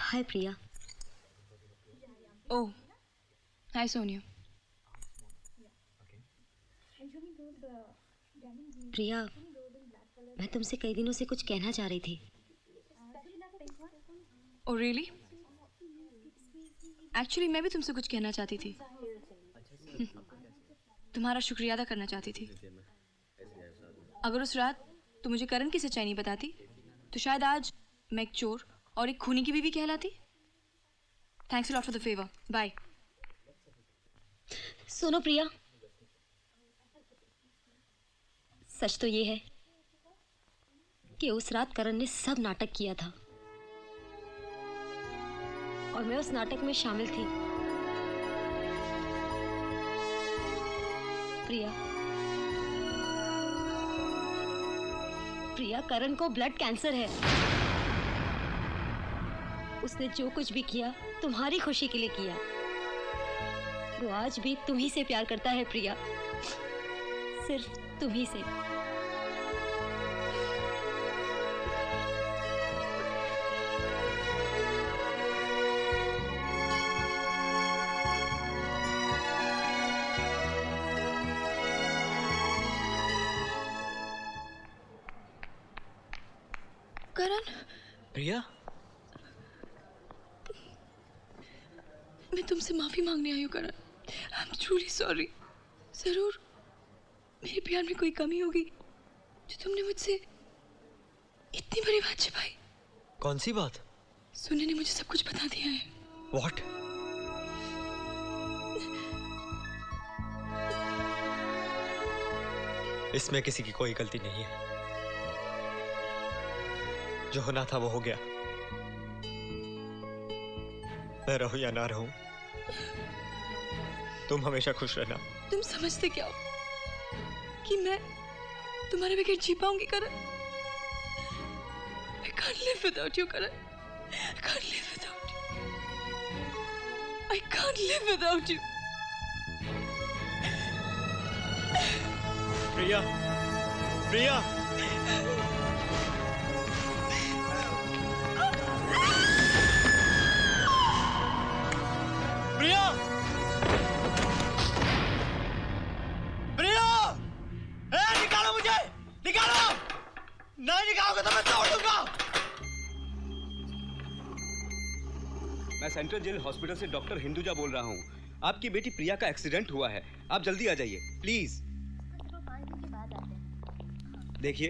हाय प्रिया। ओह, हाय सोनिया। प्रिया, मैं तुमसे कई दिनों से कुछ कहना चाह रही थी। Oh really? एक्चुअली मैं भी तुमसे कुछ कहना चाहती थी। तुम्हारा शुक्रिया अदा करना चाहती थी। अगर उस रात तुम मुझे करण की सच्चाई नहीं बताती तो शायद आज मैं एक चोर और एक खूनी की बीवी कहलाती। Thanks a lot for the favour. Bye. सुनो प्रिया, सच तो ये है कि उस रात करण ने सब नाटक किया था और मैं उस नाटक में शामिल थी। प्रिया, प्रिया, करण को ब्लड कैंसर है। उसने जो कुछ भी किया तुम्हारी खुशी के लिए किया। वो आज भी तुम्ही से प्यार करता है प्रिया, सिर्फ तुम्ही से। करण, प्रिया, मैं तुमसे माफी मांगने आई हूँ Karan. I am truly sorry. जरूर मेरे प्यार में कोई कमी होगी जो तुमने मुझसे इतनी बड़ी बात छिपाई। कौन सी बात? सुनने ने मुझे सब कुछ बता दिया है। What? इसमें किसी की कोई गलती नहीं है। जो होना था वो हो गया। मैं रहूं या ना रहूं, तुम हमेशा खुश रहना। तुम समझते क्या हो कि मैं तुम्हारे बगैर जी पाऊंगी करण? I can't live without you, Karan. I can't live without you. I can't live without you. प्रिया, प्रिया, प्रिया, प्रिया, निकालो मुझे, निकालो। नहीं निकालोगे तो मैं तोड़ दूंगा। मैं सेंट्रल जेल हॉस्पिटल से डॉक्टर हिंदुजा बोल रहा हूँ। आपकी बेटी प्रिया का एक्सीडेंट हुआ है, आप जल्दी आ जाइए प्लीज। देखिए,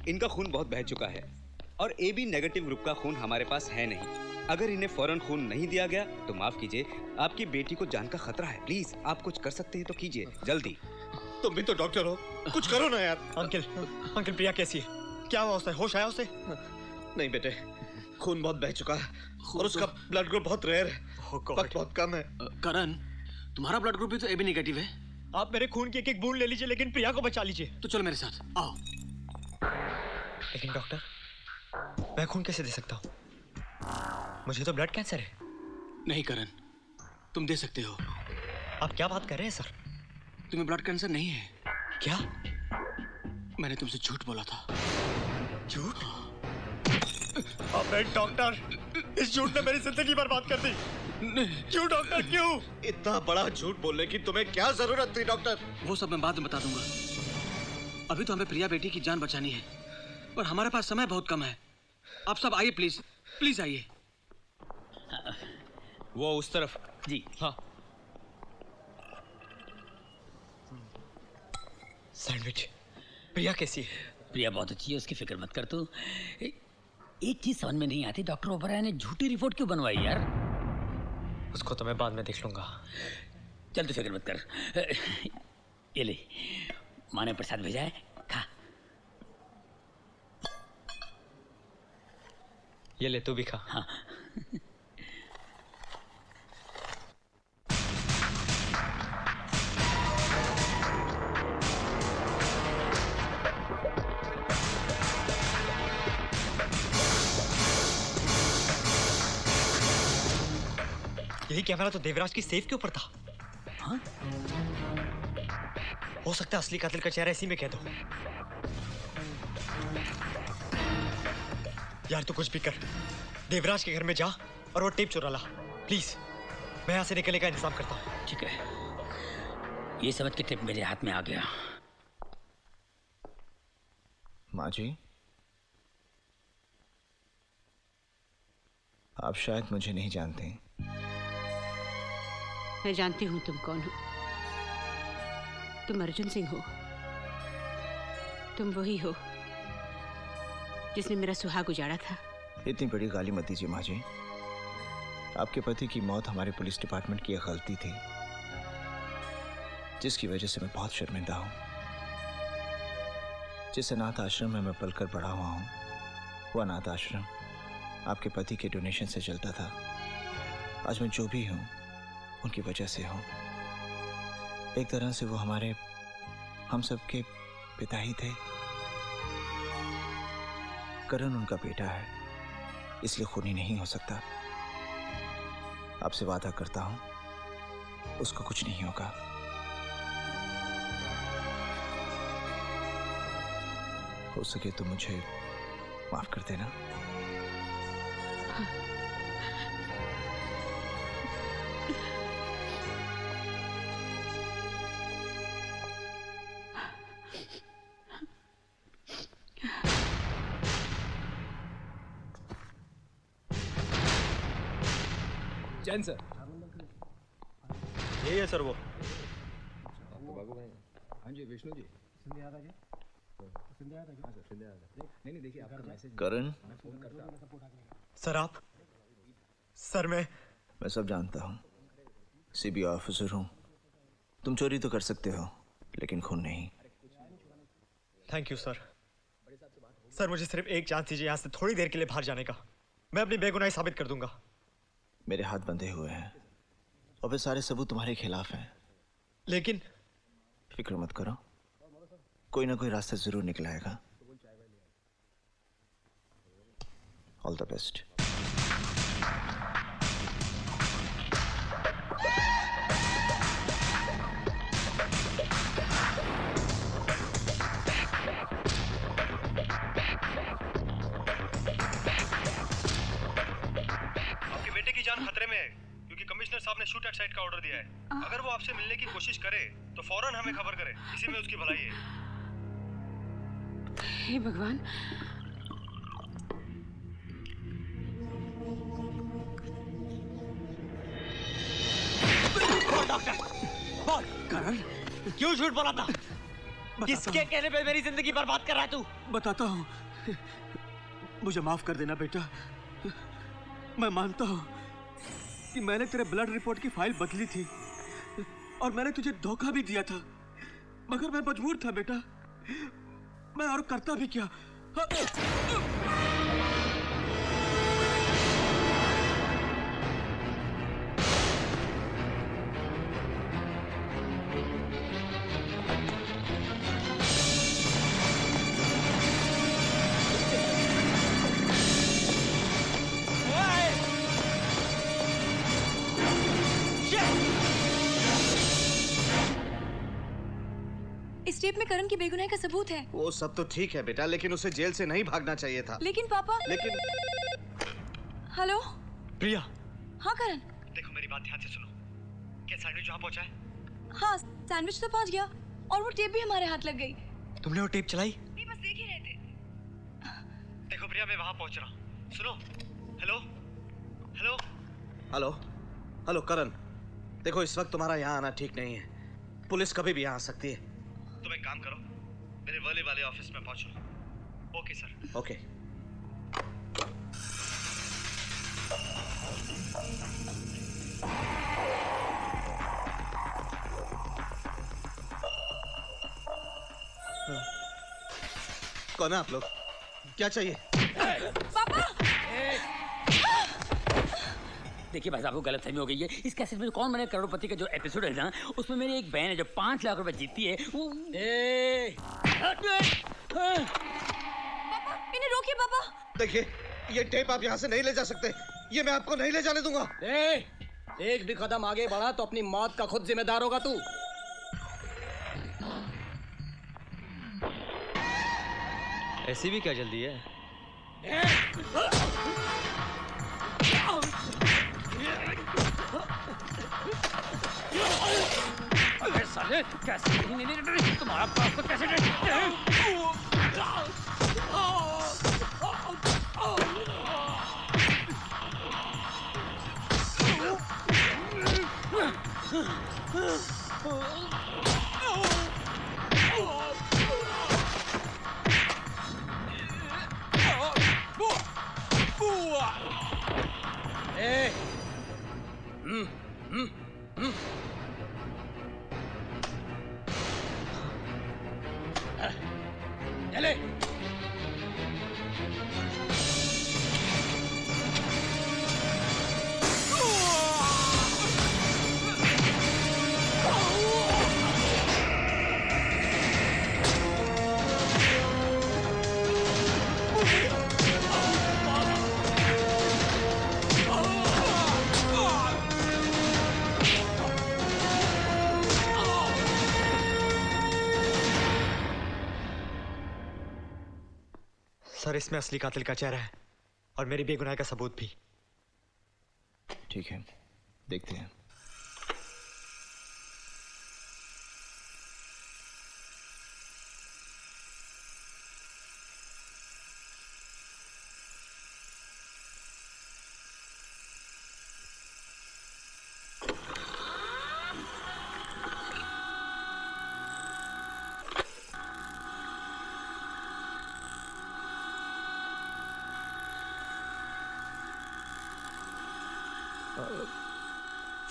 इनका खून बहुत बह चुका है और AB नेगेटिव ग्रुप का खून हमारे पास है नहीं। अगर इन्हें फौरन खून नहीं दिया गया तो माफ कीजिए, आपकी बेटी को जान का खतरा है। प्लीज आप कुछ कर सकते हैं तो कीजिए जल्दी। तुम भी तो डॉक्टर हो, कुछ करो ना यार। अंकल, अंकल प्रिया कैसी है? क्या हुआ उसे? होश आया उसे? नहीं बेटे, खून बहुत बह चुका है और उसका ब्लड ग्रुप बहुत रेयर है, वक्त बहुत कम है। करण, तुम्हारा ब्लड ग्रुप भी तो AB नेगेटिव है। आप मेरे खून की एक एक बूंद ले लीजिए लेकिन प्रिया को बचा लीजिए। तो चलो मेरे साथ आओ। लेकिन डॉक्टर, मैं खून कैसे दे सकता हूँ? मुझे तो ब्लड कैंसर है। नहीं करण, तुम दे सकते हो। आप क्या बात कर रहे हैं सर? तुम्हें ब्लड कैंसर नहीं है। क्या? मैंने तुमसे झूठ बोला था। झूठ? अबे डॉक्टर, इस झूठ ने मेरी जिंदगी बर्बाद कर दी। क्यों डॉक्टर, क्यों? इतना बड़ा झूठ बोलने की तुम्हें क्या जरूरत थी डॉक्टर? वो सब मैं बाद में बता दूंगा। अभी तो हमें प्रिया बेटी की जान बचानी है और हमारे पास समय बहुत कम है। आप सब आइए प्लीज, प्लीज आइए। वो उस तरफ। जी हाँ। सैंडविच, प्रिया कैसी है? प्रिया बहुत अच्छी है, उसकी फिक्र मत कर तू। एक चीज समझ में नहीं आती, डॉक्टर ओबराय ने झूठी रिपोर्ट क्यों बनवाई यार? उसको तो मैं बाद में देख लूंगा। चल तू फिक्र मत कर। ये ले, माँ ने प्रसाद भेजा है, खा। ये ले, तू भी खा। हाँ। यही कैमरा तो देवराज की सेफ के ऊपर था। हाँ? हो सकता है असली कातिल का चेहरा इसी में कह दो। यार तू कुछ भी कर, देवराज के घर में जा और वो टेप चुरा ला। प्लीज मैं यहाँ से निकलने का इंतजाम करता हूँ। ठीक है, ये समझ के टेप मेरे हाथ में आ गया। माँ जी, आप शायद मुझे नहीं जानते। मैं जानती हूँ तुम कौन हो। तुम अर्जुन सिंह हो। तुम वही हो जिसने मेरा सुहाग उजाड़ा था। इतनी बड़ी गाली मत दीजिए माँ जी। आपके पति की मौत हमारे पुलिस डिपार्टमेंट की एक गलती थी, जिसकी वजह से मैं बहुत शर्मिंदा हूँ। जिस अनाथ आश्रम में मैं पलकर बड़ा हुआ हूँ, वो अनाथ आश्रम आपके पति के डोनेशन से चलता था। आज मैं जो भी हूँ उनकी वजह से हूँ। एक तरह से वो हम सबके पिता ही थे। करण उनका बेटा है, इसलिए खूनी नहीं हो सकता। आपसे वादा करता हूँ उसको कुछ नहीं होगा। हो सके तो मुझे माफ कर देना। जैन सर, यही है सर वो। हाँ जी विष्णु जी। नहीं देखिए आपका मैसेज। करण, सर आप? सर मैं सब जानता हूँ। सीबीआई ऑफिसर हूँ। तुम चोरी तो कर सकते हो लेकिन खून नहीं। Thank you sir. सर मुझे सिर्फ एक चांस दीजिए यहाँ से थोड़ी देर के लिए बाहर जाने का। मैं अपनी बेगुनाही साबित कर दूंगा। मेरे हाथ बंधे हुए हैं और वे सारे सबूत तुम्हारे खिलाफ हैं। लेकिन फिक्र मत करो, कोई ना कोई रास्ता जरूर निकल आएगा। All the best. आपके बेटे की जान खतरे में है क्योंकि कमिश्नर साहब ने शूट एट साइट का ऑर्डर दिया है। अगर वो आपसे मिलने की कोशिश करे तो फौरन हमें खबर करे, इसी में उसकी भलाई है। हे भगवान, बोल करण, क्यों झूठ बोला था? किसके कहने पे मेरी जिंदगी बर्बाद कर रहा है तू? बताता हूँ। मुझे माफ कर देना बेटा। मैं मानता हूँ कि मैंने तेरे ब्लड रिपोर्ट की फाइल बदली थी और मैंने तुझे धोखा भी दिया था, मगर मैं मजबूर था बेटा। मैं और करता भी क्या। इस टेप में करण की बेगुनाही का सबूत है। वो सब तो ठीक है बेटा, लेकिन उसे जेल से नहीं भागना चाहिए था। लेकिन पापा। लेकिन हेलो प्रिया। हाँ करण। देखो मेरी बात ध्यान से सुनो। क्या सैंडविच वहाँ पहुँचा है? हाँ सैंडविच तो पहुंच गया और वो टेप भी हमारे हाथ लग गई। तुमने वो टेप चलाई? नहीं, बस देख ही रहे थे। देखो प्रिया, मैं वहाँ पहुँच रहा हूँ। सुनो। हेलो हेलो हेलो हेलो करण, देखो इस वक्त तुम्हारा यहाँ आना ठीक नहीं है। पुलिस कभी भी यहाँ आ सकती है। तुम एक काम करो, मेरे वाले ऑफिस में पहुंचो। Okay sir. ओके। कौन है आप लोग? क्या चाहिए? पापा! देखिए भाई साहब को गलतफहमी हो गई है। इस कैसेट में कौन बने करोड़पति का जो एपिसोड है ना, उसमें मेरी एक बहन है जो 5 लाख रुपए जीतती है। वो पापा इन्हें रोकिए पापा। देखिए ये टेप आप यहाँ से नहीं ले जा सकते। ये मैं आपको नहीं ले जाने दूंगा। एक भी कदम आगे बढ़ा तो अपनी मौत का खुद जिम्मेदार होगा तू। ऐसी भी क्या जल्दी है? अबे साले कैसे नहीं तुम्हारा बाप को कैसे चले सर, इसमें असली कातिल का चेहरा है और मेरी बेगुनाही का सबूत भी। ठीक है, देखते हैं।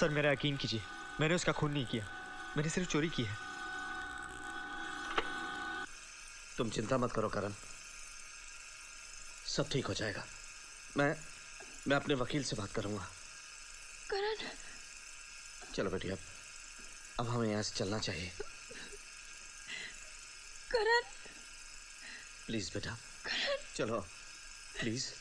सर, मेरा यकीन कीजिए, मैंने उसका खून नहीं किया, मैंने सिर्फ चोरी की है। तुम चिंता मत करो करण, सब ठीक हो जाएगा। मैं अपने वकील से बात करूंगा। करण, चलो बेटी, अब हमें यहाँ से चलना चाहिए। करण, प्लीज बेटा, करण, चलो प्लीज।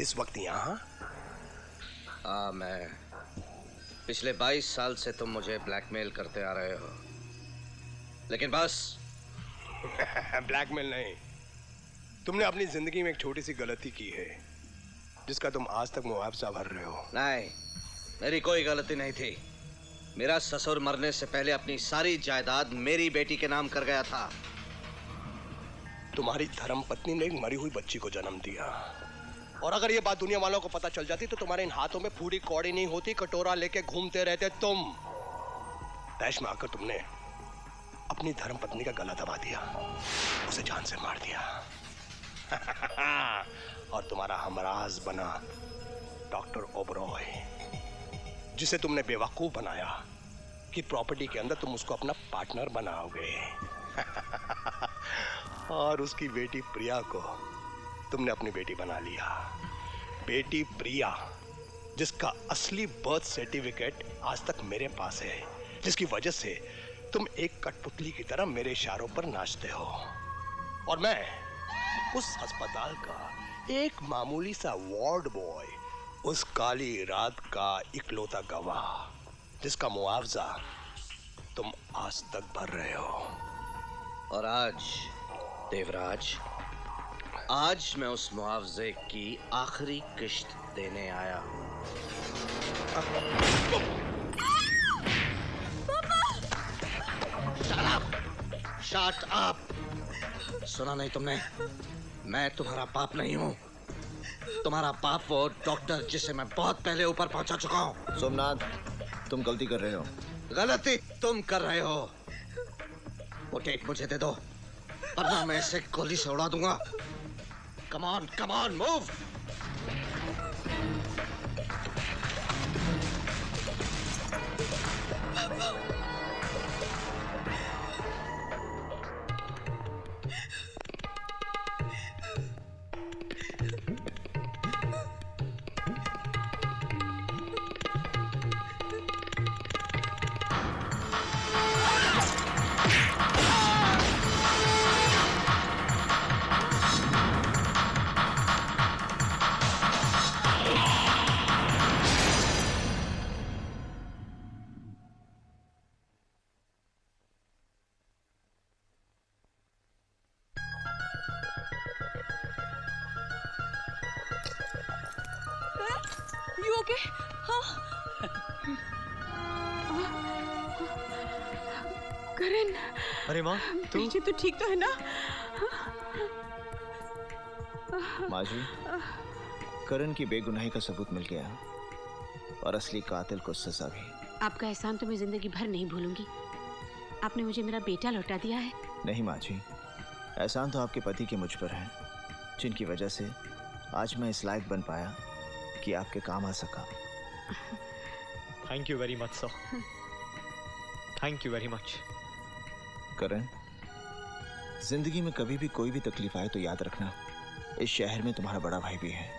इस वक्त यहाँ? मैं पिछले 22 साल से तुम मुझे ब्लैकमेल करते आ रहे हो, लेकिन बस ब्लैकमेल नहीं, तुमने अपनी जिंदगी में एक छोटी सी गलती की है जिसका तुम आज तक मुआवजा भर रहे हो। नहीं, मेरी कोई गलती नहीं थी। मेरा ससुर मरने से पहले अपनी सारी जायदाद मेरी बेटी के नाम कर गया था। तुम्हारी धर्मपत्नी ने एक मरी हुई बच्ची को जन्म दिया, और अगर ये बात दुनिया वालों को पता चल जाती तो तुम्हारे इन हाथों में फूटी कौड़ी नहीं होती, कटोरा लेके घूमते रहते तुम। तैश में आकर तुमने अपनी धर्मपत्नी का गला दबा दिया, उसे जान से मार दिया। और तुम्हारा हमराज बना डॉक्टर ओबरॉय, जिसे तुमने बेवकूफ बनाया कि प्रॉपर्टी के अंदर तुम उसको अपना पार्टनर बनाओगे। और उसकी बेटी प्रिया को तुमने अपनी बेटी बना लिया। बेटी प्रिया, जिसका असली बर्थ सर्टिफिकेट आज तक मेरे पास है, जिसकी वजह से तुम एक कठपुतली की तरह मेरे इशारों पर नाचते हो, और मैं उस अस्पताल का एक मामूली सा वार्ड बॉय, उस काली रात का इकलौता गवाह जिसका मुआवजा तुम आज तक भर रहे हो। और आज देवराज, आज मैं उस मुआवजे की आखिरी किश्त देने आया हूं। Shut up! सुना नहीं तुमने? मैं तुम्हारा बाप नहीं हूं। तुम्हारा बाप वो डॉक्टर जिसे मैं बहुत पहले ऊपर पहुंचा चुका हूं। सोमनाथ, तुम गलती कर रहे हो। गलती तुम कर रहे हो। वो टेप मुझे दे दो, वरना मैं इसे गोली से उड़ा दूंगा। Come on, move! ओके? हाँ करण, अरे माँ तू पीछे तो ठीक तो है ना? माँ जी, करण की बेगुनाही का सबूत मिल गया और असली कातिल को सजा भी। आपका एहसान तो मैं जिंदगी भर नहीं भूलूंगी। आपने मुझे मेरा बेटा लौटा दिया है। नहीं माँ जी, एहसान तो आपके पति के मुझ पर है, जिनकी वजह से आज मैं इस लायक बन पाया कि आपके काम आ सका। Thank you very much sir, thank you very much. Karan, जिंदगी में कभी भी कोई भी तकलीफ आए तो याद रखना, इस शहर में तुम्हारा बड़ा भाई भी है।